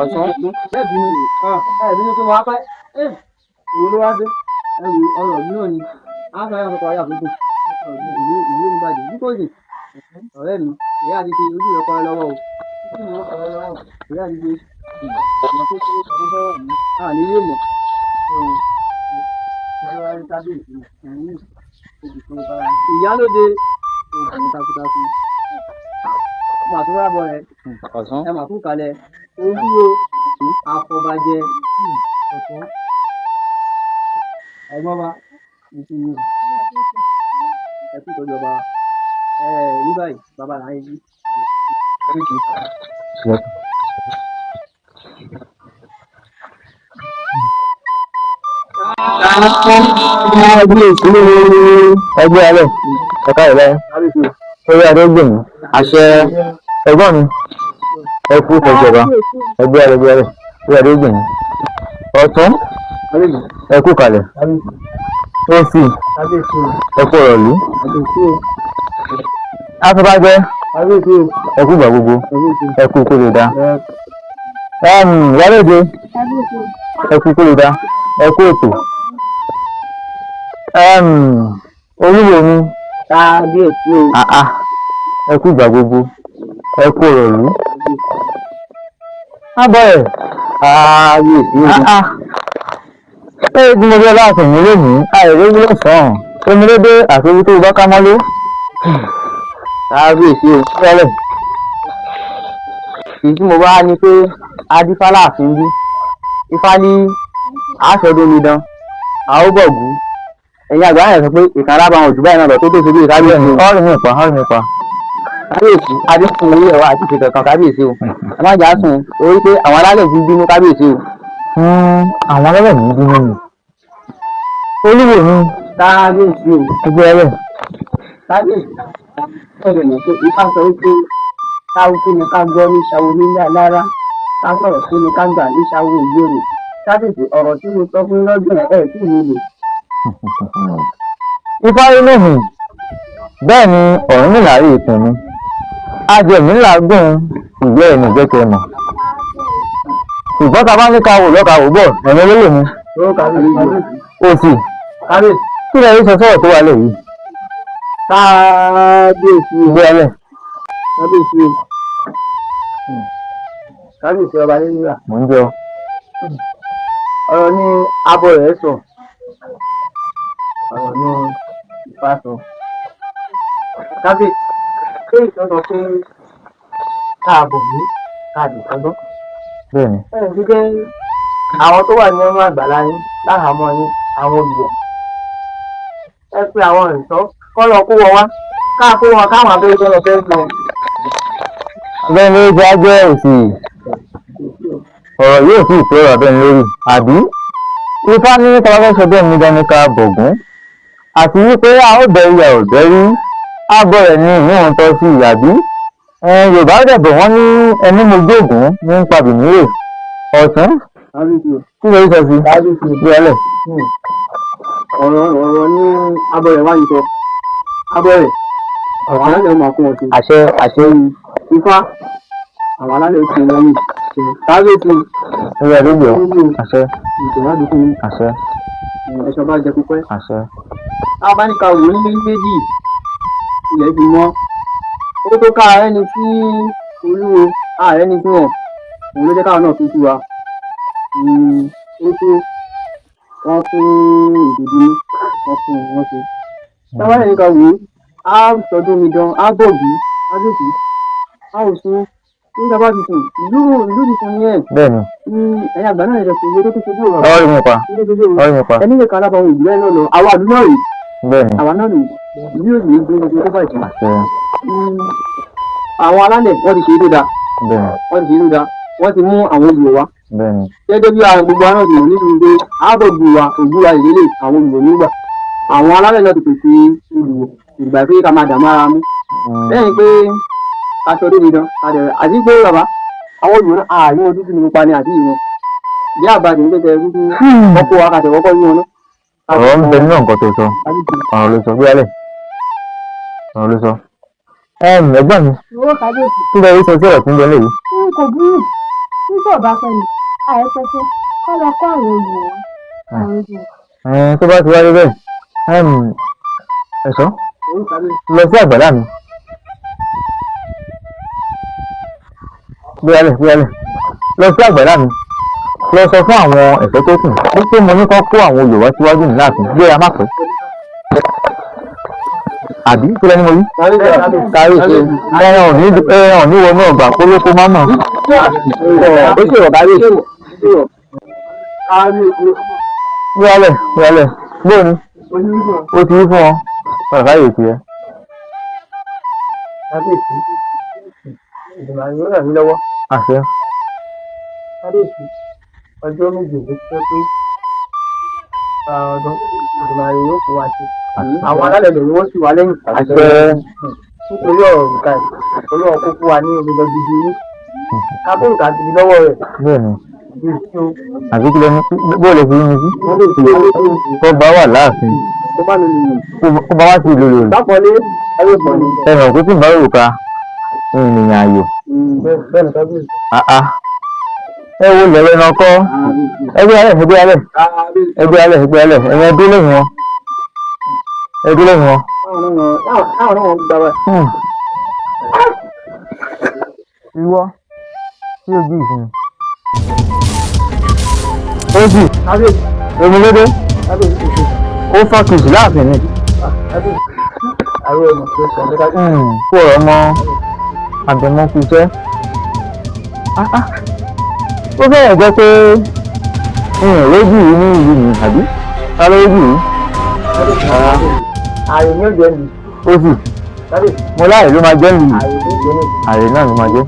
ọ̀sán. Bẹ́ẹ̀ni ẹ̀ẹ́dínú tó wá pẹ́ ìwé ló wá dé ọ̀rọ̀ mi náà ni á fẹ́ yà sọ́kọ̀ ayé àkókò ìlú ìbàdàn bí kò sì ọ̀rẹ́ mi ìyá àti ṣe ojú rẹ̀ kọ́ ẹ lọ́wọ́ o ìyá àti ṣe ìmọ̀ tó ṣe tó fẹ́ wà ní àníyé mọ̀ ìyálóde obìnrin takuntakun ọmọ àtúwà bọ̀ rẹ̀ ọ̀sán. ẹ mà kú kalẹ̀ ojúwo àfọ̀bàjẹ́ ọ̀tún ẹ̀gbọ́n bá ìsinmi ẹ kú tọ́jú ọba ní báyìí bàbá là ń yí. Ẹgbẹ́ alẹ́ ẹ̀ka ìlẹ́ orí adégbèmí àṣẹ ẹ̀gbọ́n mi ẹ kú ìtọ́jọba ẹgbẹ́ alẹ́ orí adégbèmí ọ̀tún ẹ kú kalẹ̀ ó sì ẹ kú ọ̀rọ̀ lù afẹ́fájẹ́ ẹ kú gbà gbogbo ẹ kú kó lè dá ìyálóde ẹ kú kó lè dá ẹ kú ètò olúwo mi kábíyèsí o ẹ kú ìgbà gbogbo ẹ kú ọ̀rọ̀ lù ábọ̀ ẹ̀ kábíyèsí o ẹ bí mo bí ọlá àtẹ̀yìn lónìí àìrí wúlò sàn omilédé àti orí tó bá ká mọ́lé kábíyèsí o tẹ́lẹ̀ èyí tí mo bá ní pé adífálà àfin bí ifá ní àṣọdúnmidán àóbọ̀gù ẹ̀yin àgbà yẹn sọ pé ìkàrà bá wọn jù báyìí náà lọ tó tó ṣojú kábíyèsí o ọ̀rìn mi pa kábíyèsí adéfún orí ẹ̀wà àti ìṣètò kan kábíyèsí o ẹ má jà sùn orí pé àwọn alálẹ̀ ti bínú kábíyèsí o. àwọn ọlọ́rọ̀ mi bínú mi olúwo mi kábíyèsí o ẹgbẹ́ ẹlẹ́ kábíyèsí ọ̀rẹ́ mi pé ifá sọ wípé káwọ́ fún mi ká gbọ́ ní ṣàwọ́ nílé alára ká sọ̀rọ̀ fún mi ká gbà ní ṣàwọ́ ìgbèrò kábíyèsí ọ̀rọ̀ tí mo sọ fún lọ́gbọ̀n ẹ̀ tí mi lò. ifá inú mi bẹ́ẹ̀ ni ọ̀run mi láàrí ìpín mi ajẹ̀mí làágùn ìgbẹ́ ẹ̀mí jẹ́kẹ́ mọ̀ ṣùgbọ́n ta bá ní ká wò lọ́ka wò bọ̀ ẹ̀mí lólè mi òsì kí lè rí sọ sọ́rọ̀ tó wà lẹ́yìn kábíyèsí o ìgbé ẹlẹ́ kábíyèsí o kábíyèsí ọba nígbà mò ń jọ ọ̀rọ̀ ní abọ́ rẹ̀ sọ ọ̀rọ̀ ní ìfà sọ kábíyèsí pé ìtọ́jọ pé káàbọ̀ mí káàdì ìtọ́jọ́ bẹ́ẹ̀ ni ẹ̀ ti jẹ́ àwọn tó wà ní ọmọ àgbàlá yín láhàámọ́ yín àwọn olùwọ̀ ẹ pé àwọn ìṣọ́ kọ́ lọ kó wọn wá káà kó wọn káwọn abẹ́rẹ́ tó lọ fẹ́ lọ. bẹ́ẹ̀ ni ó jẹ́ ajẹ́ òsì ọ̀rọ̀ yóò sì tó ọ̀rọ̀ bẹ́ẹ̀ lórí àbí ifá ní tọ́lọ́fẹ́ sọ bẹ́ẹ̀ ní dáníkà bọ̀gún àti wípé a ó bẹ ìyà ò bẹ́rí ààbọ̀ rẹ̀ ní ìmúhàn tọ́ sí ìyàbí yorùbá dẹ̀bọ̀ wọ́n ní ẹni mojóògùn ní ń pa bìnírè ọ̀tún kí ló sọ sí ìgbéyàlẹ̀. ọ̀rọ̀ ní abọ́rẹ̀ wáyé sọ abọ́rẹ̀ àwọn alálẹ̀ máa kún wọn sí. àṣẹ ifá àwọn alálẹ̀ ti wọ́n yìí kábíyèsí ẹgbẹ́ lóògbé àṣẹ ìtẹ̀wádìí fún àṣẹ ẹ̀ṣọ́ bá jẹ pípẹ́. àṣẹ. abáníkà wò ní méjì ilẹ̀ ti mọ́ ó tó ká ààrẹ ni sí olúwo ààrẹ ni fún ọ̀ òun ló jẹ́ káwọn náà fi tú wa ó tó wọ́n fún ìdòdó wọ́n fún wọn ṣe. abáníkà wò á sọdún mi dán á bọ̀gì á dòkì á ò sún nígbà bá ti sùn ìlú ti sùn yẹn. bẹ́ẹ̀ni ẹ̀yin àgbà náà yẹ kó owó tó tó ṣojú ọ̀rọ̀. ọ̀rọ̀ mi pa ẹni lè kára bá wọn ìdílé náà lọ àwa àdúgbò rè bẹ́ẹ̀ni àwa náà rè ìlú yóò ní gbé gbogbo tó bá ìtàn. àṣẹ àwọn alálẹ̀ wọ́n ti ṣe é tó dáa bẹ́ẹ̀ni wọ́n ti mú àwọn olùwọ̀ wá bẹ́ẹ̀ni gẹ́gẹ́ bí àwọn gbogbo aráàlú ìlú nínú pé ààbò gbùwà ògbúwa ìdílé àwọn olùwọ̀ nígbà àwọn alálẹ̀ náà ti pèsè olùwọ̀ ìgbà pé ká máa dààmú ara mú lẹ́yìn pé aṣọ tó nìdan àti pé bàbá àwọn olùwọ̀ náà ààyè wọn dúdú ní pupa ni àti ìwọn bí àbájá ní kékeré dúdú ọkọ̀ akàtẹ̀ kọ́kọ́ yí wọn náà. ọ̀rọ̀ ń bẹ nínú nǹkan tó sọ ọ̀rọ̀ ló sọ gbéyàlẹ̀ ọ̀rọ̀ ló sọ. ẹ̀gbọ́n mi kí lè rí sọ sí ọ̀rọ̀ tí ń bẹ lẹ́yìn. kò burú tí ò bá fẹ́ mi àìpẹ́sẹ́ kọ́ lọ kọ́ àwọn olùwọ́ àwọn olùwọ́. tó bá ti wáyé bẹ́ẹ̀ ẹ̀ṣọ́ lọ sí àgbàlá mi gbéyàlẹ̀ lọ sí àgbàlá mi lọ sọ fún àwọn ẹ̀ṣọ́ tó kù wípé mo ní kán kó àwọn olùwọ́ síwájú mi láàfin gbéra má pẹ́ àbí kí lẹ́ni mo rí kárí ṣe ẹran ò ní wọnú ọgbà kólókó má mọ̀ ó sì rọ̀ kárí ṣe gbéyàlẹ̀ gbóòní ó ti rí fún wọn ọ̀rọ̀ káyè tiẹ̀. àṣẹ. ọjọ́ méje ló pẹ́ pé ọdún ìdùnnàyè yóò fún wa ṣe àwọn alálẹ̀ lè wọ́n sì wá lẹ́yìn àṣẹ. nítorí ọ̀rọ̀ ìka ẹ̀ olóhùn kó fún wa ní omi lọ gidi ní kápẹ́ǹkà gidi lọ́wọ́ rẹ̀. bẹ́ẹ̀ni àbí kí lẹ́nu bóòlù fi yín sí kó bá wà láàfin kó bá wá sí ìlú rẹ̀ lápọ̀lé ayọ̀pọ̀lé ẹ̀rọ kó tí ń bá òrùka ènìyàn ayò ẹ wo lẹ̀rọ ẹran kọ́ ẹgbẹ́ alẹ̀ ẹ̀yẹn ẹdún lẹ́yìn wọn ìwọ tí o jí ìsinmi ó sì èmi lédè ó fọ́kìsì láàfin ni kó ọ̀rọ̀ mọ àbẹ̀mọ́kú iṣẹ́ ó fẹ́rẹ̀ jẹ́ pé lójú yìí ní ìlú mi àbí ta ló lójú yìí ààrẹ ní òjò ẹni ó sì mo láàrẹ ló máa jẹ́ ìlú ààrẹ náà ló máa jẹ́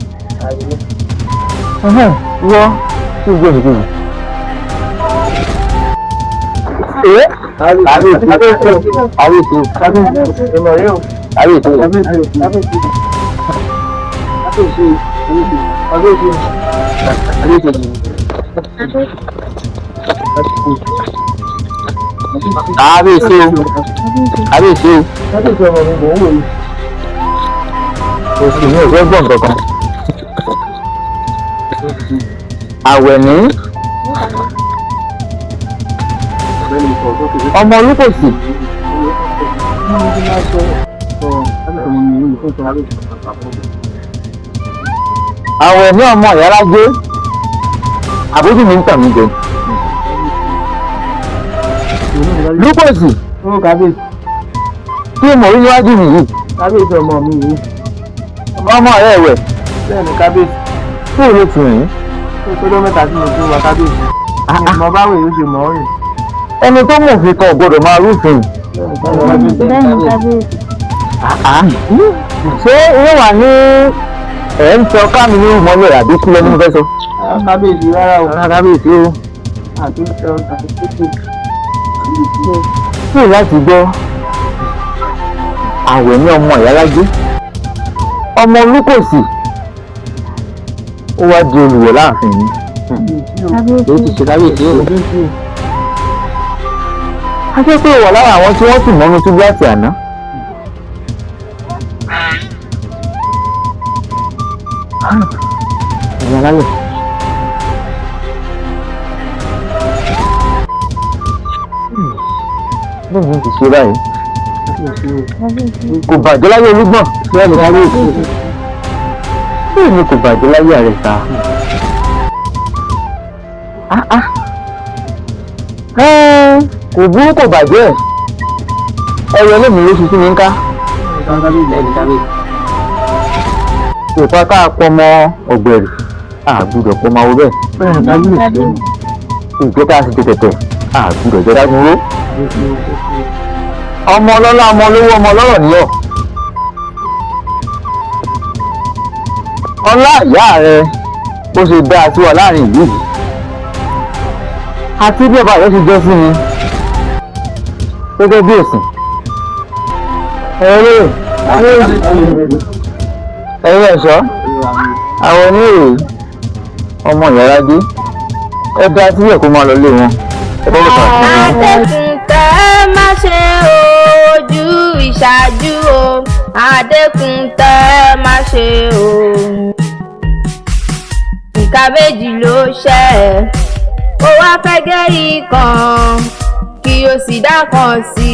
wọ́ tí ó gbé mi kejì. Kábíyèsí oṣù ní òfé gbọ̀n kankan àwẹ̀ ní ọmọ olúkòsì àwẹ̀ ní ọmọ ìyálájé àbójú mi ń tàn mí jẹ lúkòsì tí mo rí níwájú mi yìí kábíyèsí ọmọ mi yìí ọmọ rẹ̀ ẹ̀wẹ̀ bẹ́ẹ̀ni kábíyèsí tí ò lè tì rìn tó tó mẹ́ta tí mo ti wá kábíyèsí mo bá wèé oṣù mọ́ rìn. ẹni tó mọ̀ fi kan gbọ́dọ̀ máa rúfin ṣé yóò wà ní ẹ̀ ń sọ káàmì ní ìmọ̀lẹ̀ àbí kí lẹ́nu fẹ́ sọ. kábíyèsí rárá o kábíyèsí o àti sọ àti títí. tí láti gbọ́ àwẹ̀ ní ọmọ ìyálájé ọmọ olúkòsì ó wá di olùwẹ̀ láàfin mi èyí ti ṣe kábíyèsí o. a jẹ́ pé wà lára àwọn tí wọ́n sì mọ́nú túbú àti àná. ẹ̀yin alálẹ̀ bẹ́ẹ̀ ni ti ṣe báyìí kò bàjẹ́ láyé olúgbọ̀n bẹ́ẹ̀ ni kábíyèsí bẹ́ẹ̀ ni kò bàjẹ́ láyé àrẹ̀sà. kò burú kò bàjẹ́ ẹ̀rọ ẹlẹ́mìí ló ṣiṣẹ́ ní ká. ìpa ká pọmọ ọ̀gbẹ̀rì àgbùdọ̀ pọmọ owó bẹ́ẹ̀. ìjẹ́ ká sì tẹ̀tẹ̀ àgbùdọ̀ jẹ́ dájú ró. ọmọ ọlọ́lá ọmọ olówó ọmọ ọlọ́rọ̀ níyọ̀. ọlá ìyá rẹ bó ṣe dáa sí wa láàrin ìlú yìí àti bí ọba rẹ ṣe jẹ́ sí mi gẹ́gẹ́ bí òsìn. ẹ̀yin ẹ̀ṣọ́ àwọn onírèé ọmọ ìyára dé ẹ dá sílẹ̀ kó máa lọ lé wọn. àdẹkùn tẹ́ má ṣe ojú ìṣáájú o àdẹkùn tẹ́ má ṣe o ìka méjì ló ṣẹ́ ó wá fẹ́ gẹ́rí kan kí o sì dá kan sí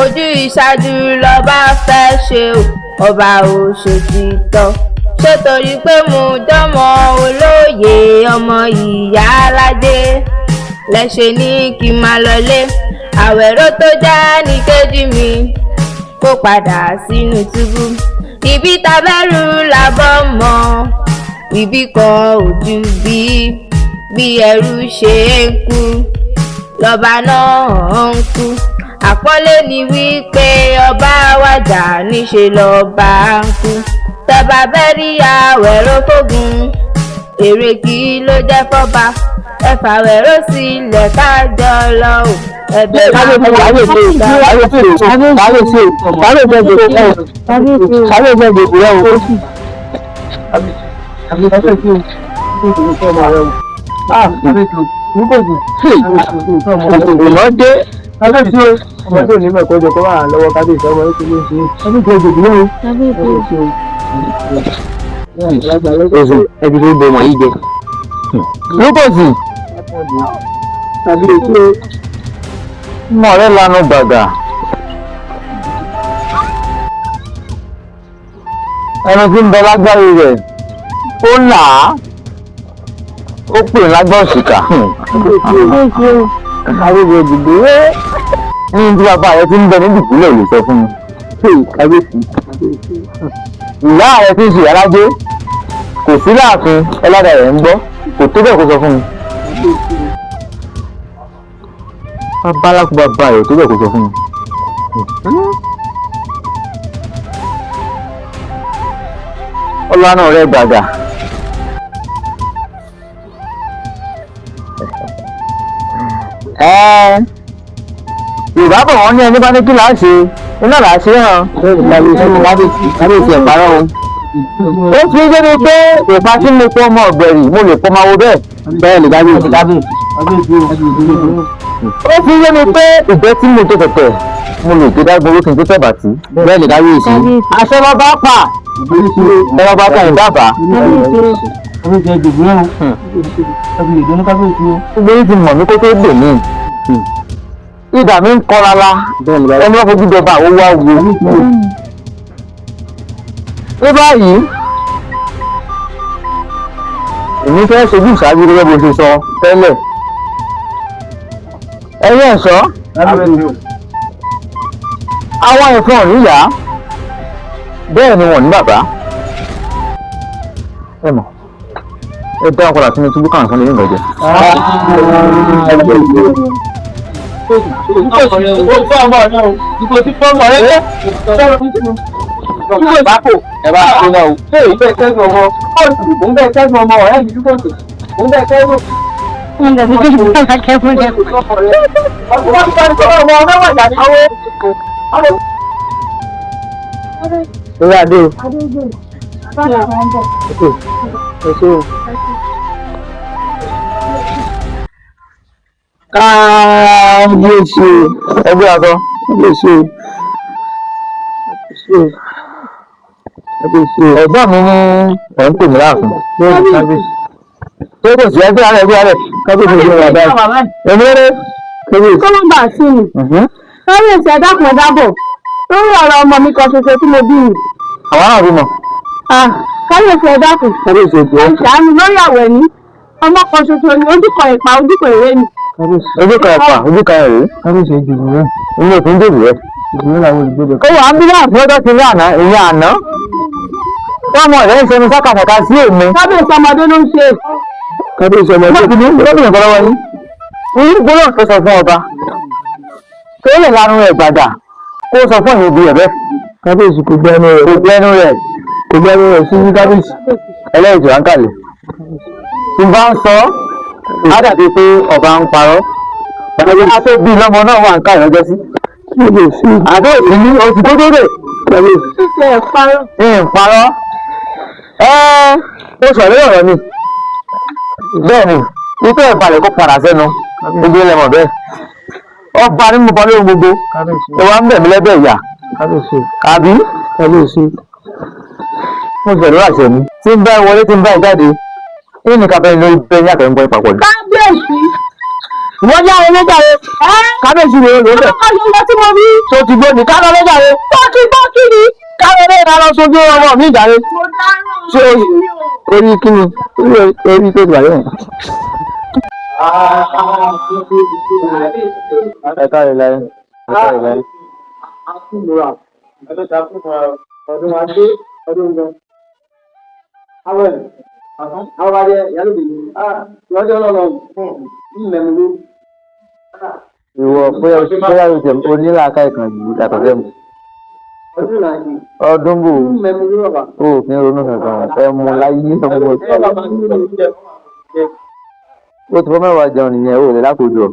ojú ìṣáájú lọ́ba fẹ́ ṣe ọba òṣòtítọ́ ṣé torí pé mo jọmọ olóye ọmọ ìyá aládé lẹ́ṣẹ̀ ní kí n máa lọlé àwẹ̀rọ tó já ní kejì mi kó padà sínú túbú ibi tabẹ́rù làbọ̀ mọ́ ibi kan ojú bí ẹrú ṣe ń kú lọ́ba náà ń kú àpọ́nlé ni wípé ọba wàjà níṣe lọ́ba ń kú tẹ́bà bẹ́ẹ̀ rí àwẹ̀rọ fógun èrè kí ló jẹ́ fọ́ba ẹ̀fà wẹ̀rọ sílẹ̀ kájọ lọ ò ẹ̀bẹ̀ ọmọdé ò ní mẹ́kọ́ jọ kó wà lọ́wọ́ kábíyèsí ọmọ yóò ló ṣe kábíyèsí ọjọ́ ìdílé o ẹbí tó gbọmọ yìí jẹ lókòsì kábíyèsí mọ̀ rẹ̀ lanu gbàgà ẹni tí ń bẹ lágbárí rẹ̀ ó là á ó pè lágbá òṣìkà kábíyèsí ìdílé ní tí bàbá rẹ̀ ti ń bẹ ní dìbúlẹ̀ lè sọ fún mi kábíyèsí ìyá rẹ̀ tí ń ṣe alájé kò sí láàfin ẹlẹ́dàá rẹ̀ ń gbọ́ kò tó bẹ́ẹ̀ kó sọ fún mi bàbá alákùú bàbá rẹ̀ tó bẹ́ẹ̀ kó sọ fún mi. ọlọ́nà rẹ̀ gbàgà yorùbá bọ̀ wọ́n ní ẹni bá ní kí láà ṣe iná làá ṣe hàn kábíyèsí ẹ̀párọ̀ o. ó fi jẹ́ mi pé ìpa tí mo pọ́ ọmọ ọ̀gbẹ̀rì mo lè pọ́ máa wo bẹ́ẹ̀ bẹ́ẹ̀ lè kábíyèsí. ó fi jẹ́ mi pé ìgbẹ́ tí mo tó tẹ̀tẹ̀ mo lè tó dágbó owó kí n tó tẹ̀ bàtí bẹ́ẹ̀ lè kábíyèsí. àṣẹ bá bá pa ẹ̀rọ bá ta ìdábàá. ìgbéyìí ti mọ̀ mí kó tó dè mí ìdá mi ń kọ́ rárá ẹni wọ́n fojú jọba àwọn wá wo ní báyìí èmi fẹ́ ṣojú ìṣáájú gẹ́gẹ́ bó ṣe sọ tẹ́lẹ̀ ẹ̀yìn ẹ̀ṣọ́ àwọn ẹ̀fọn níyà bẹ́ẹ̀ ni wọ́n ní bàbá ẹ mọ̀ ẹ dá ọkọ̀ láti ní túbú káwọn sọ́ni ní ìgbọ̀jẹ̀. Kábíyèsí ẹgbẹ́ àtọ́ kábíyèsí ẹ̀gbọ́n mi ní ẹ̀ ń pè mí láàfin kábíyèsí tó kò sí ẹgbẹ́ ààrẹ kábíyèsí ìgbẹ́ wà báyìí èmi rẹ̀ kábíyèsí. kó má bàa sí mi kábíyèsí ẹ̀dákun ẹ̀dábọ̀ lórí ọ̀rọ̀ ọmọ mi kan ṣoṣo tí mo bí mi. àwọn náà bímọ. kábíyèsí ẹ̀dákun kábíyèsí ìgbẹ́ ìṣàánú lórí àwẹ̀ ní ọmọ kan ṣoṣo ni ojúkọ ìpa ojúkọ ìrẹ́ ni. ojúkọ ẹ̀pà ojúkọ ẹ̀rẹ́ kábíyèsí ìdìbò rẹ̀ ilé òfin dèbò rẹ̀. ìdìbò làwọn olùgbé ó wà ń bí láàfin ọjọ́ ti ní àná ìyẹn àná wọ́n mọ̀ ẹ̀ ń ṣe ní sákàtàkà sí èmi. kábíyèsí ọmọdé ló ń ṣe. kábíyèsí ọmọdé lọ́ọ̀kì ní gómìnà kan lọ́wọ́ yín ní gbólóhùn tó sọ fún ọba tó lè lanu rẹ̀ gbàgbà kó sọ fún ìyẹn ibi ẹ̀bẹ́. kábíyèsí kò gbẹ́nu rẹ̀ sí kábíyèsí ẹlẹ́yìn tó wá ń kàlẹ̀ tí n bá ń sọ á dàbí pé ọba ń parọ́ bàbá tó bí lọ́mọ náà wà ń kà lọ́jọ́ sí. àbẹ́ òsì ní oṣù tó dé ṣíṣe ìparọ́. ìparọ́ ó sọ̀rọ̀ ọ̀rọ̀ mi bẹ́ẹ̀ ni wípé ìbalẹ̀ kó padà sẹ́nu gbogbo ẹlẹ́mọ̀ bẹ́ẹ̀ ọba ní mo parí ohun gbogbo ìwà ń bẹ̀ mí lẹ́bẹ̀ ìyá àbí mo sọ̀rọ̀ àṣẹ mi tí ń bá wọlé tí ń bá jáde kí ni ká bẹ́ẹ̀ lórí bẹ́ẹ̀ ní àtẹ̀wé bọ́ papọ̀ ni. kábíyèsí. Wọ́n ní àwọn ọlọ́jà rẹ̀. Kábíyèsí rẹ̀ ló bẹ̀. ọlọ́pàá tí mo rí. Tó ti gbó ní ká lọ lọ́jà rẹ̀. tó kí ni. Ká lọ lọ́jà lọ sójú ọmọ mi ìjà rẹ̀. mo dáràn. Ṣé orí kí ni? Orí tó ti wà lẹ́yìn. Ẹ káre láyé. Ẹ káre láyé. Ọdún wa dé ọdún gan. Àwọn adé yálòdì lọ́jọ́ lọ́lọ́ mẹ́mu ló. Ìwọ bóyá o jẹ onílàáká ìkàn jù yàtọ̀ sẹ́mu. Ọdún bò ó kí n ronú kankan ẹ mú láyé ní ọmọ ìsọ̀rọ̀. Ó ti fọ́ mẹ́wàá jẹun nìyẹn ó lè lákòójọ.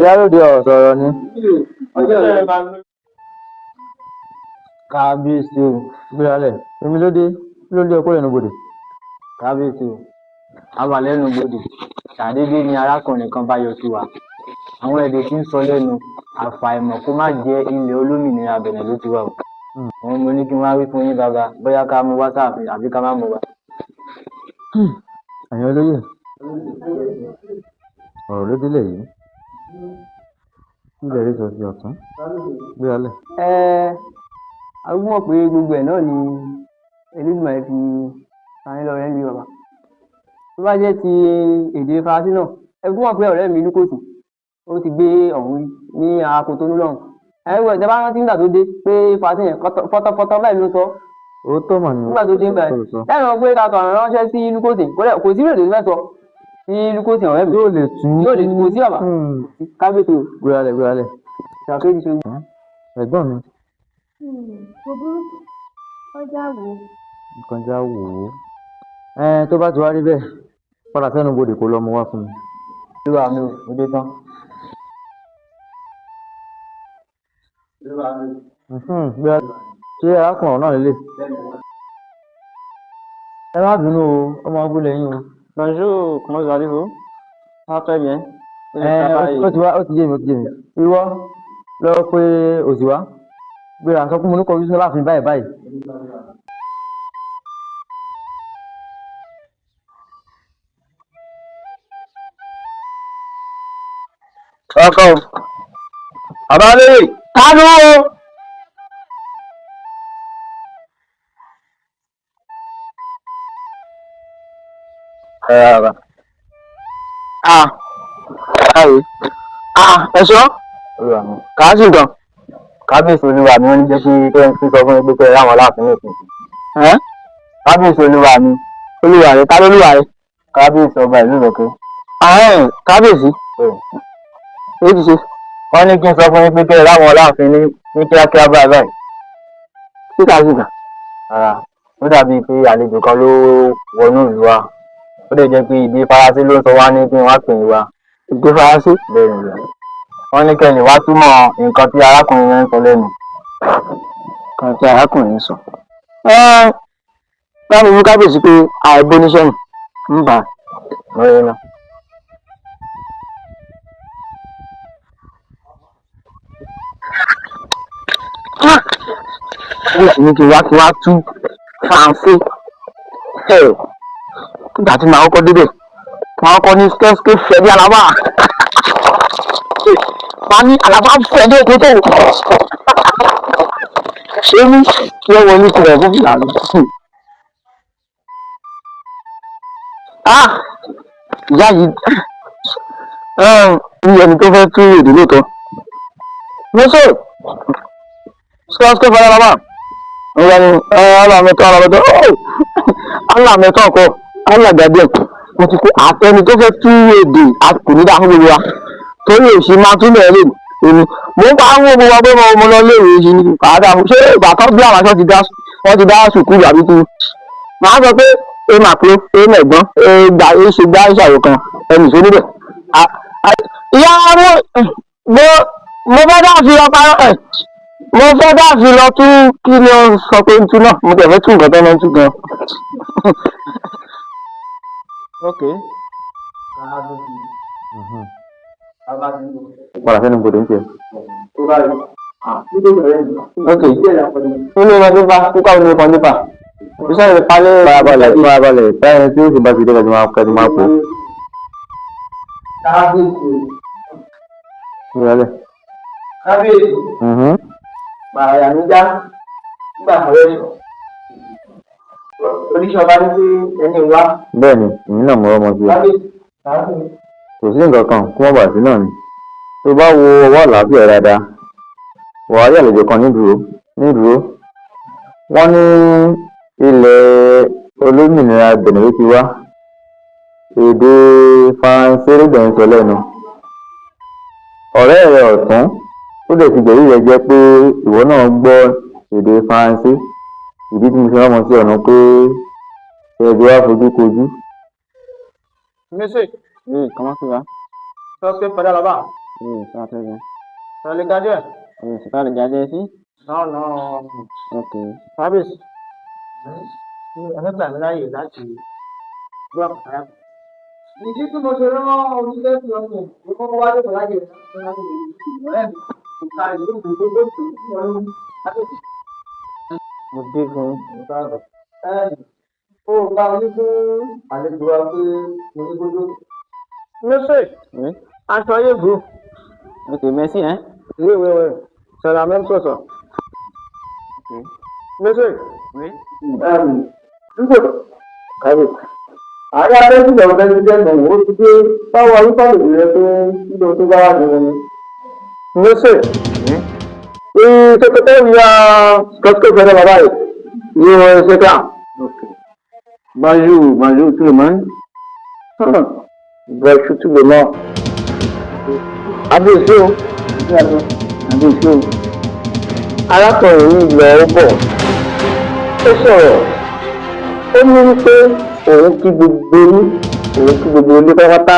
Yálòdì ọ̀sọ̀rọ̀ ni. Kábíyèsí o gbéralẹ̀ omi lóde ọkọ lẹ́nu bodè. Kábíyèsí o àwa lẹ́nu bodè ṣàdédé ni arákùnrin kan bá yọ sí wa. Àwọn èdè tí ń sọ lẹ́nu àfàìmọ̀ kó má jẹ́ ilẹ̀ olómìnira Bẹ̀nẹ̀ ló ti wà o. Àwọn mo ní kí wọ́n á wí fún yín bàbá bóyá ká mú wá sáàfin àbí ká má mú wá. Àyàn olóyè ọ̀rọ̀ ló délẹ̀ yìí ilẹ̀ rí sọ sí ọ̀tún gbéralẹ̀. Arúgbó mọ̀ pé gbogbo ẹ̀ náà ni Elédùmarè fi sáré lọ rẹ́ ń lé bàbá. Tó bá jẹ́ ti èdè Faransé náà, ẹ fún wọn pé ọ̀rẹ́ mi Lúkòsì ó ti gbé ọ̀hún rí ní Akotonu lọ́hùn. Ẹ̀wọ̀ ìjọba rántí nígbà tó dé pé Faransé yẹn fọ́tọ́fọ́tọ́ báyìí ló sọ. Òótọ́ mà ní nígbà tó dé ń bẹ̀. Lẹ́yìn wọn pé ká kàn ránṣẹ́ sí Lúkòsì kò sí ìrètí fẹ́ sọ sí Lúkòsì ọ̀rẹ́ mi. yóò lè tún kò sí bàbá. Kábíyèsí o. gbéralẹ̀. Ṣàkéjì ṣe. Ẹ̀gbọ́n mi. gbogbo ọjà wo. Nǹkan já wò ó. Tó bá ti wá rí bẹ́ẹ̀ padà sẹ́nu bodè kó lọ mú wá fún mi. Olúwa mi ò dé tán. Ṣé arákùnrin náà lélẹ̀? Ẹ má bínú o ọmọ abúlé yín o. Bonjour, comment vous allez-vous? Ah, très bien. Ó ti yé mi. Ìwọ lọ pé òsì wá gbéra sọ fún mi ní kọjú sí láàfin báyìí. Ọkọ àbálẹ kánú o. Ẹ̀ṣọ́ kàásì gan. Kábíyèsí olúwa mi wọ́n ní jẹ́ kí ẹ sọ fún mi pé láwọn aláàfin nìkan. Kábíyèsí olúwa mi olúwa rẹ ká lólúwa rẹ. Kábíyèsí ọba ìlú ìlọ́kẹ́. Kábíyèsí èyí ti ṣe. Wọ́n ní kí n sọ fún yín pé láwọn aláàfin ní kíákíá báyìí. Síkà. Ó dàbí pé àlejò kan ló wọnú ìlú wa. Ó lè jẹ́ pé ìdí Faransé ló ń sọ wá ní kí n wá pè yín wá. Ìdí Faransé? Bẹ́ẹ̀ ni. Wọ́n ní kẹ́ni wá túmọ̀ nǹkan tí arákùnrin yẹn ń sọ lẹ́nu. Nǹkan tí arákùnrin sọ. Báwo ni kábíyèsí pé àìbóníṣẹ́yìn ń bà lórí náà. Ní kí wá tú Faransé. Nígbà tí màá kọ́kọ́ débẹ̀, wọ́n kọ́ ní skẹ́skẹ́ fẹ́ bí alábà. Wọ́n ní alábà fẹ́ dé òkú tó. Ṣé ní kí ẹ wọlé tirẹ̀ fún ìlànà? Ìyá yìí ní ẹni tó fẹ́ tú èdè lóòótọ́. Mo sọ skẹ́skẹ́ fẹ́ alábà. Wọ́n ní alámẹ́tọ́ ọkọ̀ alàgbàdì mo ti kó àtẹni tó fẹ́ tú èdè àkùnrin fún gbogbo wa torí èsì máa tún bẹ̀rẹ̀ lèmi èmi mo bá ń wo gbogbo wa pé mo lọ léèrè yìí ní kàádà ṣé ìgbà kan bí àwọn aṣọ wọ́n ti dá sùkúrù àbí tu màá sọ pé èmi àpò èmi ẹ̀gbọ́n ṣe gbá ìṣàrò kan ẹnì tó níbẹ̀. Ìyá mo fẹ́ dá fi ọpa mo fẹ́ dá fi lọ tún kí ni ó sọ pé ń tú náà mo tẹ̀ fẹ́ tún nǹkan tó ń tú gan. Okay. Padà sẹ́nu bodè ń tiẹ̀. ok nínú ọmọ pépà kúkà nínú ọkàn pépà iṣẹ́ rẹ̀ palẹ̀ farabalẹ̀ táyà tí ó sì bá ti dé kẹ́tì máa pò. ìrọ̀lẹ́. kábíyèsí bàrà níjà nígbà tó rẹ̀ oníṣọba ní pé ẹni wá. bẹ́ẹ̀ni èmi náà mọ ọmọ sí i. kò sí nǹkan kan kí wọ́n bà sí náà ni. tó bá wo ọwọ́ àlàáfíà dáadáa wàá rí àlejò kan nídùúró. wọ́n ní ilẹ̀ olómìnira Benin ló ti wá. èdè Faransé ló gbẹ̀ ń sọ lẹ́nu. ọ̀rẹ́ rẹ̀ ọ̀tún ó lè ti gbẹ̀rí rẹ̀ jẹ́ pé ìwọ náà gbọ́ èdè Faransé. ìdí tí mo fi rán sí ọ̀nà pé ẹ̀jẹ̀ wá fojú kojú. Monsieur, oui comment tu vas? ça se fait pas là-bas. oui ça va très bien. C'est le gardien? oui c'est pas le gardien ici? Non. ok. Fabrice, ẹ̀fẹ́ gbà mí láàyè láti gbọ́ àpáyà. Ìdí tí mo ṣe rán oníṣẹ́ tí wọ́n mú ní kókó wájú pẹ̀lú àjẹ́ láti lè rí ìwọ̀n kò ká ìlú ìgbòho tó tó ìwọ̀n láti. mo dé fún ó bá oní fún àlejò wa pé mo ní gbójú. Monsieur, oui. aṣọ ayé bù. ok merci hein. Oui. C'est la même chose. ok. Monsieur. oui. kábíyèsí àárẹ̀ abẹ́sí ìjọba ẹni jẹ́ ẹ̀nà ó ti dé báwo ayípadà rẹ̀ tó nílò tó bá wà nínú ni. Monsieur. oui. secrétaire presque fait le travail. C'est ça. ok. bonjour tout le monde. Bonjour tout le monde. Abéṣó. Arákùnrin yìí lọ ó bọ̀. Ó sọ̀rọ̀. Ó ní wípé òun kí gbogbo ilé pátápátá.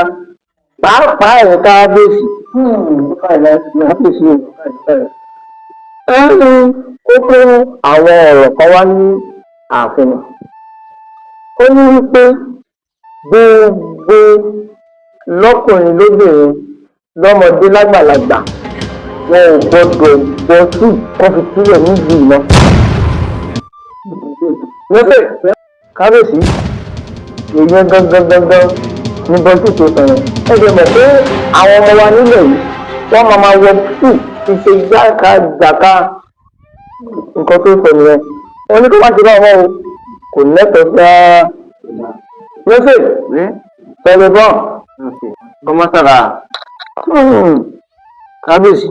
Pàápàá ẹ̀rọ kábíyèsí. Ẹni ó fún àwọn ọ̀rọ̀ kan wá ní ààfin. Ó ní wípé gbogbo lọ́kùnrin lóbìnrin lọ́mọdé lágbàlagbà wọn ò gbọdọ̀ bọ́ sí wọ́n fi sílẹ̀ níbi ìmọ̀. Lọ́sẹ̀ kábíyèsí èèyàn gangan ní bọ́sì tó sọ̀rọ̀. Ẹ jẹ́ mọ̀ pé àwọn ọmọ wa nílẹ̀ yìí wọ́n máa wọ sí ti ṣe jákàjàká nǹkan tó sọ nìyẹn. Wọ́n ní kó má ṣe bá wọn o kò lẹ́tọ̀ọ́ sí ara. Lọ́sẹ̀ pẹ̀lú bọ́ọ̀ ọmọ sára. kábíyèsí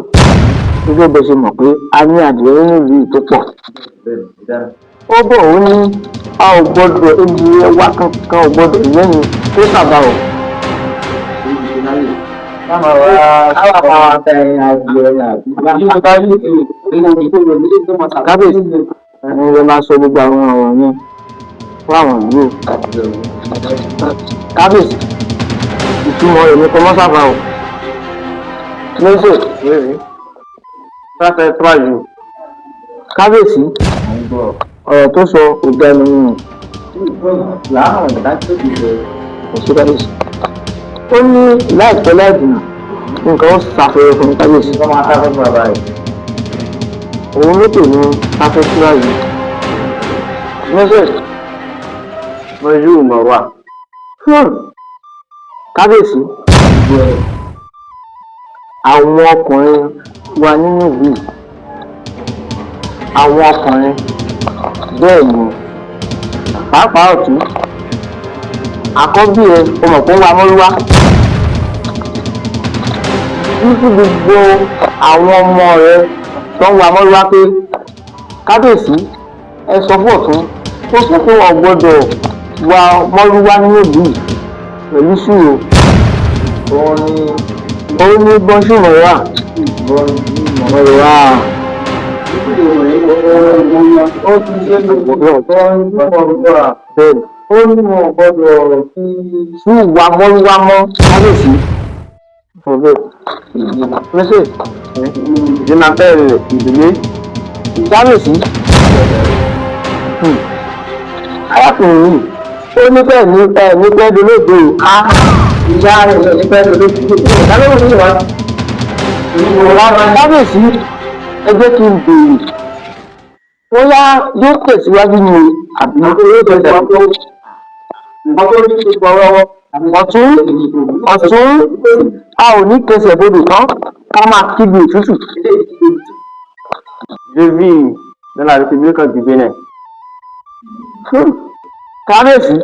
gẹ́gẹ́ bẹ́ẹ̀ ṣe mọ̀ pé a ní adìẹ nínú ìlú tó pọ̀. ó bọ̀ ó ní a ò gbọ́dọ̀ adìẹ wá kankan ò gbọ́dọ̀ lẹ́yìn tó sábà ọ̀. kábíyèsí ẹni rẹ máa sọ gbogbo àwọn ọ̀rọ̀ yẹn fún àwọn ìlú o. kábíyèsí ìtumọ̀ rẹ̀ ní kọ́mọ́ sábà ọ̀. Monsieur, ça fait 3 jours. kábíyèsí ọ̀rọ̀ tó sọ kò dẹnu nù. kábíyèsí ó ní láìpẹ́ láìjìnà nǹkan ó ṣàfihàn fún kábíyèsí. òun ló pè ní sáfẹ́síwá yìí. Monsieur, bonjour mon roi. kábíyèsí àwọn ọkùnrin wa nínú ìlú àwọn ọkùnrin bẹ́ẹ̀ ni pàápàá ọ̀tún àkọ́bí ẹ ọmọ kan wà mọ́lúwá títí gbogbo àwọn ọmọ rẹ tó ń wà mọ́lúwá pé kábíyèsí ẹ sọ fún ọ̀tún ó sọ pé wọn gbọ́dọ̀ wà mọ́lúwá nínú ìlú pẹ̀lú sùúrù. Ó ní bọ́sùmọ̀ wà. Ọ̀rọ̀ wà. Ó ti ṣe gbogbo ọ̀tọ́ bẹ́ẹ̀. Ó ní wọn gbọ́dọ̀ fi sùn wámọ́wámọ́ kábíyèsí. Mẹ́sẹ̀ Je m'appelle Ìdílé. kábíyèsí. Arákùnrin yìí ó ní bẹ́ẹ̀ ní pẹ́ dolóògbé o. Ìyá rẹ̀ ní pẹ́ dolóògbé o. Ìdálówó ní ìwà. Kábíyèsí ẹ jẹ́ kí n béèrè bóyá yóò tẹ̀síwájú ní àbí yóò tẹ̀síwájú ọ̀tún a ò ní kẹsẹ̀ bodò tán ká máa kígbe òtútù. bébí lọ́la ló ti gbé kan dìbò náà. kábíyèsí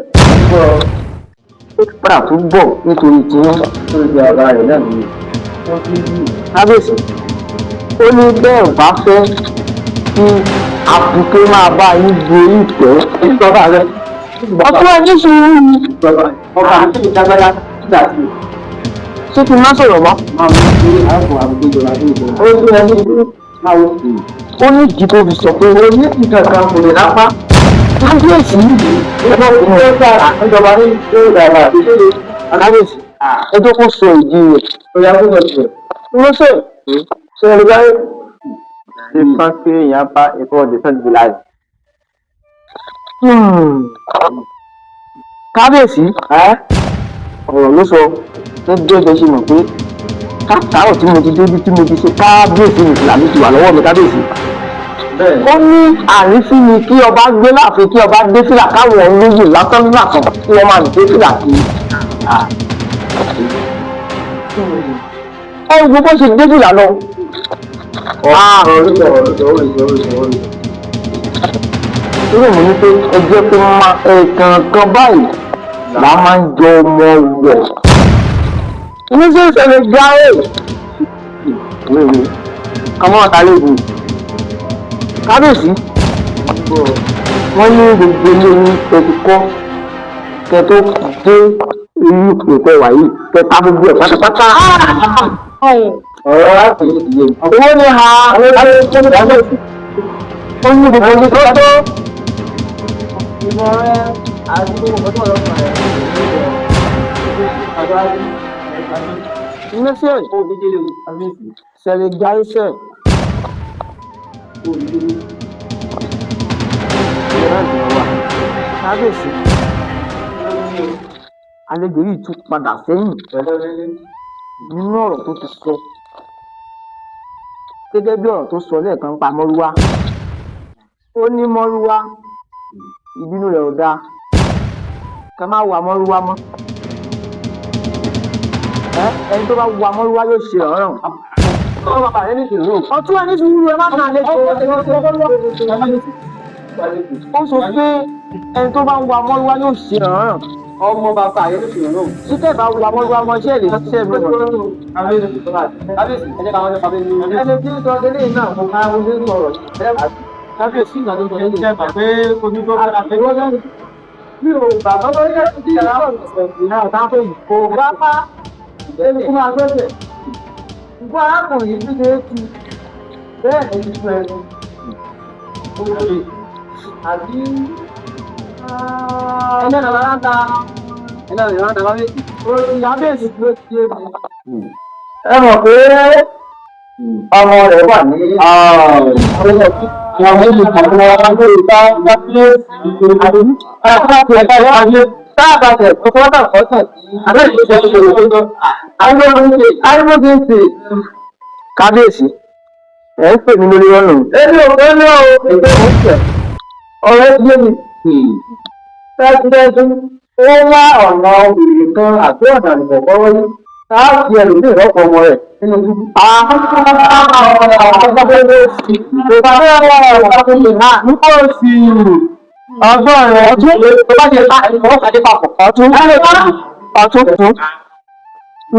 ó padà tún bọ̀ nítorí tí wọ́n tó di ọ̀gá rẹ̀ náà ní kábíyèsí ó ní bẹ́ẹ̀ bá fẹ́ kí àbùké máa bá yín borí ìtẹ́ ìjọba rẹ̀. ọtún ẹni sùúrù ni. ọba àti ìdágbára nígbà tí ṣé kí n má sọ̀rọ̀ mọ́. ó ní ìdí tó fi sọ pé ó ní ìkankan kò lè lápá. kábíyèsí ìjọba ní kábíyèsí ẹjọ́ kó sọ ìdí rẹ̀. lọ́sẹ̀ ṣe é báyìí. ṣé pàṣẹ èèyàn bá ẹ̀kọ́ ọ̀dẹ̀ sọ́jú láì. kábíyèsí ọ̀rọ̀ ló sọ lọ́jọ́ ìjọ ṣe mọ̀ pé káàkiri tí mo ti débi tí mo ti ṣe kábíyèsí ní ìlànà ti wà lọ́wọ́ mi kábíyèsí. ó ní àrífín ni kí ọba gbé láàfin kí ọba dé fìlà káwọn olóyè lásán lásán kí wọ́n máa dé fìlà kí. ọ̀hún gbogbo ṣe dé fìlà lọ. irú mi ní pé ẹgbẹ́ tó máa ẹ̀ẹ̀kan báyìí là máa ń jọ ọmọ wọ̀. oníṣẹ́ ìṣẹ̀lẹ̀ járe. ọmọ ọ̀tàlẹ́gùn kábíyèsí wọ́n ní gbogbo ilé ní ẹtì kọ́ kẹ tó dé irú ìpè wàyí kẹta gbogbo ẹ̀ pátápátá. ọ̀rọ̀ láti ìdílé owó ní ha ó ní gbogbo ní tó tó. ìmọ̀ rẹ àti gbogbo ọjọ́ ọlọ́pàá rẹ̀ Monsieur, c'est le garçon. Kábíyèsí, àlejò yìí tún padà sẹ́yìn nínú ọ̀rọ̀ tó ti sọ. Gẹ́gẹ́ bí ọ̀rọ̀ tó sọ lẹ́ẹ̀kan pa Mọ́rúwá. Ó ní Mọ́rúwá, ìbínú rẹ̀ ò dáa. Ká má wà Mọ́rúwá mọ́. Ẹni tó bá wà Mọ́rúwá yóò ṣe ọ̀ràn. Ọtún ẹni sùúrù ẹ má kàn lẹ́jọ́. Ó sọ pé ẹni tó bá wà Mọ́rúwá yóò ṣe ọ̀ràn. Ọmọ bàbá ayé ló ṣe ọ̀ràn. Títẹ̀ bá wà Mọ́rúwá mọ́ iṣẹ́ lè ṣiṣẹ́ mi lọ. Kábíyèsí, ẹ̀jẹ̀ káwọn ọjọ́ kábíyèsí. Ẹni tí ń sọ délé náà mo máa ń wọlé sọ̀rọ̀. Kábíyèsí ìgbà tó sọ yẹn jẹ́ pàpé ojú tó fẹ́ra pé wọ́n lẹ́nu. Mi ò bàbá tó yẹ kí ìyá kò bá pa ẹni kó máa gbẹ́sẹ̀. Ṣùgbọ́n arákùnrin yìí ti tu bẹ́ẹ̀ ni ju ẹni. Òye àbí ẹni ẹ̀nà lára ń ta ẹni ẹ̀nà lára ń ta kábíyèsí. Ìyá bẹ́ẹ̀sì ló ti yé mi. Ẹ mọ̀ pé ọmọ rẹ̀ wà ní àwọn méjì kan ní wọn ló lè bá kábíyèsí àti ẹ̀ka ìwádìí sáàbàtẹ̀ ọ̀pọ̀lọpọ̀ ọ̀sán àbẹ́rẹ́ ìṣẹ́ ìṣòro tó àìmọ́gẹ́sì kábíyèsí ẹ̀ ń pè mí lórí ọ̀nà. Èmi ò fẹ́ ní èdè ìṣẹ̀ ọ̀rẹ́ gbé mi dájúdájú ó wá ọ̀nà òrìrì kan àti ọ̀nà àlùbọ̀bọ̀ wọlé láti ẹlòmíì rọ́pò ọmọ rẹ̀ nínú dúdú. Ọgbọ́n rẹ̀ ọdún tó bá jẹ ìfọwọ́sàdé papọ̀ ọdún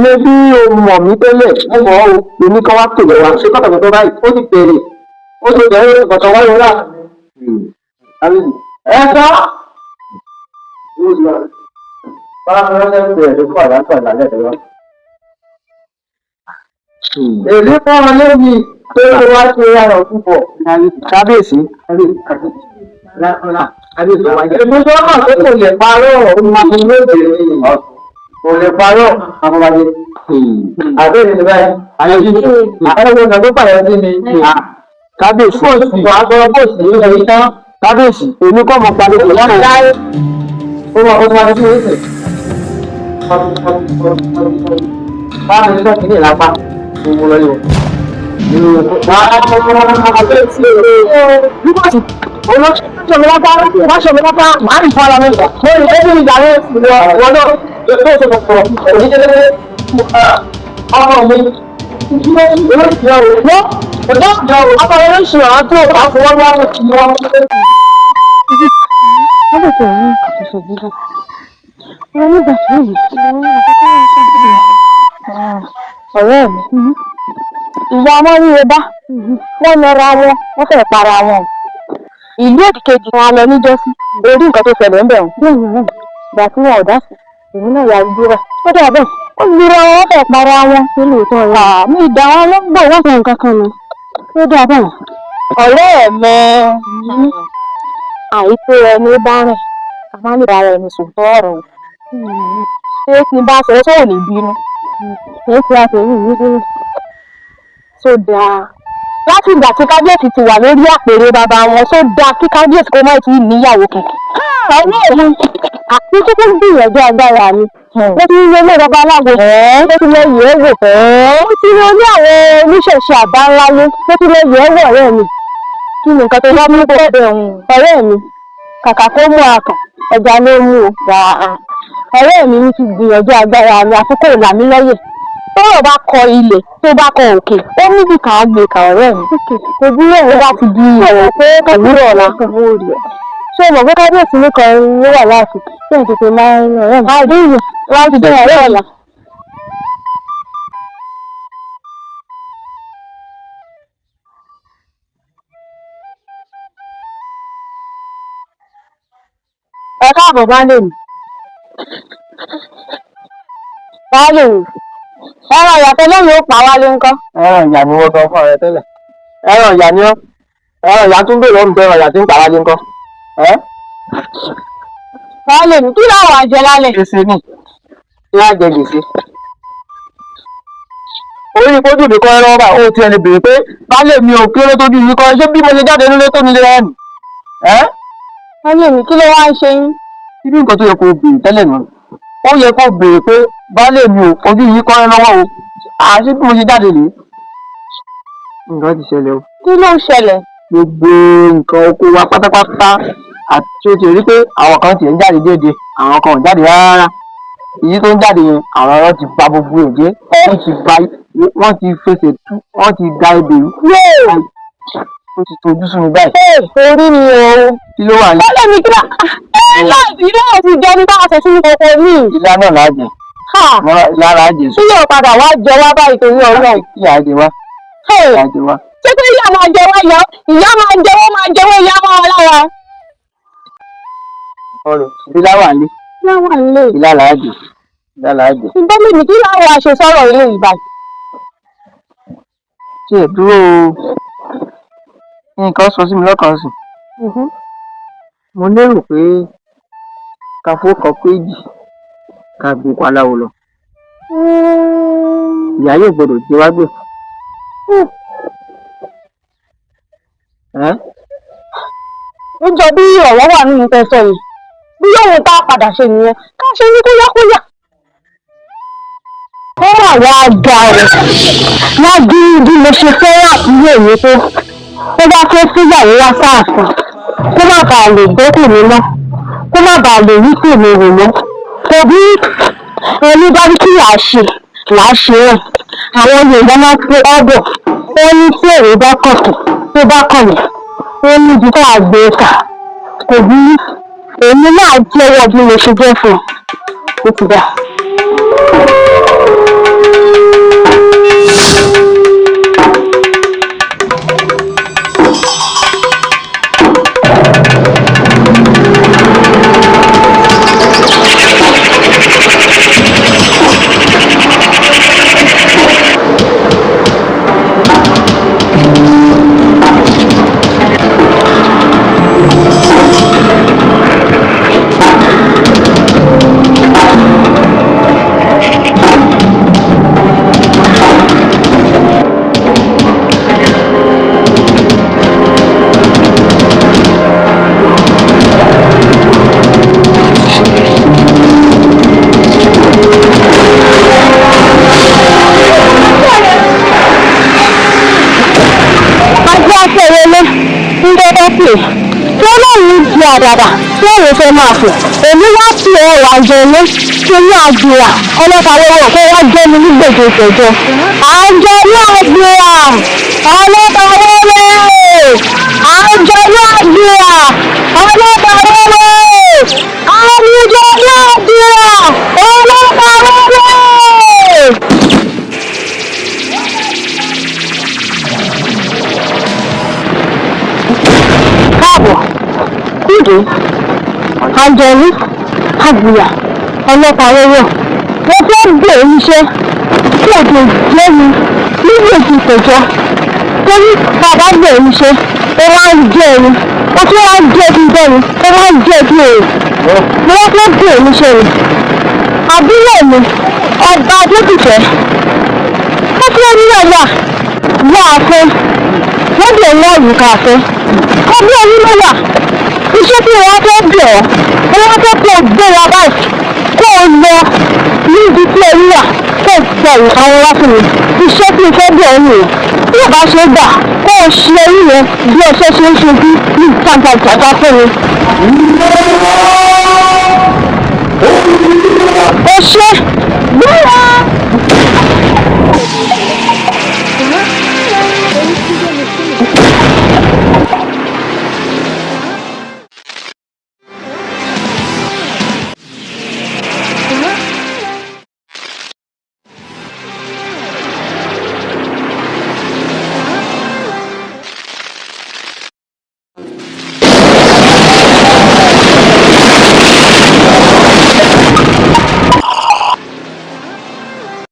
lé bí o mọ̀ mí tẹ́lẹ̀ mo mọ̀ ọ́ èmi kan wá tò lọ́wọ́ ṣe kọ́tọ̀ tó báyìí ó ti bẹ̀rẹ̀ ìbọ̀tọ̀ wáyé rà. Ẹ̀ka bára mi ránṣẹ́ bẹ̀rẹ̀ tó kọ́ àdáńtọ̀ ìlànà ẹ̀dẹ̀wọ́. Èlé fún ọmọ lẹ́yìn tó lè wá ṣe ara púpọ̀ kábíyèsí. Èmi tó mọ̀ pé kò lè parọ́ olùmọ̀lódé kò lè parọ́ àfọwájẹ. Àbẹ̀rẹ̀ ní báyìí ẹ̀rọ ìgbà tó pààyàn sí mi. Kábíyèsí wà á sọ̀rọ̀ bó sì ń lọ tán. Kábíyèsí èmi kọ́ mọ̀ padà kò lọ́nà láyé. Ó máa ń fi ẹsẹ̀. Báwo ni sọ́ọ̀kì ní ìlápá? Mo lọ yọ. ọ̀rẹ́ mi ìyá wọn rí e bá wọ́n nara wọn wọ́n fẹ́ẹ̀ para wọn ìlú òdìkejì wọn lọ níjọ́sí orí nǹkan tó ṣẹlẹ̀ ń bẹ̀ wọ́n ìgbà tí wọn ò dá sí èmi náà yà ń dúró ó dà bẹ́ẹ̀ ó lura wọn fẹ́ẹ̀ para wọn nínú ìtàn rẹ̀ àmì ìdá wọn ló ń gbọ́ wọ́n sọ nǹkan kan ni ó dà bẹ́ẹ̀ ọ̀rẹ́ mi àìpé ẹni bá rìn a máa lè bára ẹni sòótọ́ ọ̀rọ̀ ṣé tí n bá sọ ẹ́ sọ̀rọ̀ ní bínú kì í ṣe àtẹ̀yìn yìí dúró tó dáa láti ìgbà tí kábíyèsí ti wà lórí àpèrè bàbá wọn tó dáa kí kábíyèsí kó má ti níyàwó kankan. ọ̀rẹ́ mi àti títí gbìyànjú agbára mi ó ti rí ilé babaláwo ó ti lè yẹ̀ ẹ́ wò ó ti rí ní àwọn oníṣẹ̀ṣe àbáńláyé ó ti lè yẹ̀ ẹ́ wò ọ̀rẹ́ mi kí ni nǹkan tó bá mú kó bẹ̀ ọ̀rẹ́ mi kàkà kó mú akàn ẹja ló mú o ọ̀rẹ́ mi ti gbìyànjú agbára mi àkókò ìlàmí lọ́yẹ̀ tọ́rọ̀ bá kọ ilẹ̀ tó bá kọ òkè ó níbi kan á gbé ka ọ̀rẹ́ mi kò dúró ẹ̀ bá ti di ìwọ̀ pé òwúrọ̀ ọ̀la ṣé o mọ̀ pé kábíyèsí nìkan ló wà láàfin tí èyí tètè máa ń ọ̀rẹ́ mi àdéhùn láti dé ọ̀rẹ́ ọ̀la. ẹ káàbọ̀ baálé mi baálé mi ẹran ìyàtọ̀ lẹ́yìn ó pa wálé ńkọ́. ẹran ìyá ni wọ́n gan fún ọ̀rẹ́ tẹ́lẹ̀ ẹran ìyá ni ọ́ ẹran ìyá tún bèrè ọ̀hún pé ẹran ìyá ti ń pa wálé ńkọ́. baálé mi kí láwọn àjẹ lálẹ́. gbèsè ni kí á jẹ gbèsè. orí kojú mi kọ́ ẹ lọ́wọ́ báyìí ó ti ẹni bèrè pé baálé mi ò kéré tójú mi kọ́ ṣé bí mo ṣe jáde nílé tó nílé ẹ̀ nì. baálé mi kí ló wá ń ṣe yín. ibi nǹkan tó yẹ kó bèrè tẹ́lẹ̀ náà ó yẹ kó bèrè pé baálé mi ò ojú yìí kọ́ ẹ lọ́wọ́ o àti bí mo ṣe jáde nìyí. nǹkan ti ṣẹlẹ̀ o. kí ló ń ṣẹlẹ̀. gbogbo nǹkan oko wa pátápátá àti o ti rí pé àwọn kan tiẹ̀ ń jáde déédéé àwọn kan ò jáde rárá èyí tó ń jáde yẹn àwọn ọ̀rọ̀ ti ba gbogbo èdè wọ́n ti fẹsẹ̀ tú wọ́n ti da ebè rú ó ti tojú sún mi báyìí. orí mi o. kí ló wà ní. baálé mi kí ló ìlà ti jẹ ní báwa ṣe sínú koko ní. ìlà náà láàjẹ. lára àjẹ sùn. tí yóò padà wá jẹ wá báyìí torí ọlọ́run. kí àjẹ wá. àjẹ wá. ṣé pé ìyá máa jẹ wá yọ ìyá máa jẹ wọ́n máa jẹ wọ́n ìyá máa wà lára. ọ̀rọ̀ ìlà wà ní. ìyá wà nílé. ìlà làájẹ. ìlà làájẹ. ìbọn mi kí láwọn aṣọ sọ̀rọ̀ ilé ìbàdàn. ṣe é dúró nǹkan sọ sí mi lọ́kàn sí. mo lérò pé ká fọ́kàn péjì ká gbé paláwo lọ. ìyá yóò gbọdọ̀ jẹ wá gbè. ó jọ bí ọ̀rọ̀ wà nínú tẹ̀sán yìí bí yóò tá a padà ṣe nìyẹn ká ṣe ní kóyákóyá. ó wà wá ga ọ wá bí mo ṣe fẹ́ àbúrò mi tó bá fẹ́ síyàwó wá sáàfin kó má bàa lè gbókùn mi mọ́ kó má bàa lè rí tèmi rò mọ́ kò bí ẹni bá ní kí làá ṣe rẹ̀ àwọn Yorùbá máa pe ọ̀bọ̀ ó ní tí èrè bá kọ̀tọ̀ tó bá kọ̀nà ó ní ibi tá a gbé e kà kò bí èmi náà jẹ́wọ́ bí mo ṣe jẹ́ fún un ó ti dà. wọlé ń dọ́dọ́ pè tí ọlọ́run di àdàbà tí òun fẹ́ máa fò èmi wá sí ẹ̀rọ àjọyé tí ní àgbèrà ọlọ́pàá lọ́wọ́ kó wá jẹ́ mi ní gbèdé ìṣẹ̀jọ. àjọ ní àgbèrà ọlọ́pàá lọ́wọ́ àjọ ní àgbèrà ọlọ́pàá lọ́wọ́ àwùjọ ní àgbèrà ọlọ́pàá lọ́wọ́. káàbọ̀ kúndé àjọyé àgbèrà ọlọ́pàá lọ́wọ́ wọ́n fẹ́ bẹ̀rẹ̀ níṣẹ́ kí òde jẹ́ mi nínú ètò ìpẹ̀jọ́ torí bàbá bẹ̀rẹ̀ níṣẹ́ ó wá ń jẹ́ ẹni ó tún wá ń jẹ́ bí bẹ́ẹ̀ni ó wá ń jẹ́ bí èrè ni wọ́n fẹ́ bẹ̀rẹ̀ níṣẹ́ rẹ̀ àbúrò mi ọba adébùfẹ́ ó fẹ́ nílò wà àfẹ́ wọ́n bẹ̀rẹ̀ ní àyíká àfẹ́ ọbẹ̀ orí ló wà iṣẹ́ tí wọ́n fẹ́ bẹ̀ ọ́ wọ́n fẹ́ kó o gbéra báyìí kó o lọ níbi tí ẹ̀rí wà kó o gba ìkáwọ́ wá fún mi iṣẹ́ tí ìfẹ́ bẹ̀ ọ́ nìyẹn tí ò bá ṣe gbà kó o ṣe ẹ̀rí yẹn bí ọṣẹ ṣe ń ṣojú ní ìtajà fún mi. ó ṣe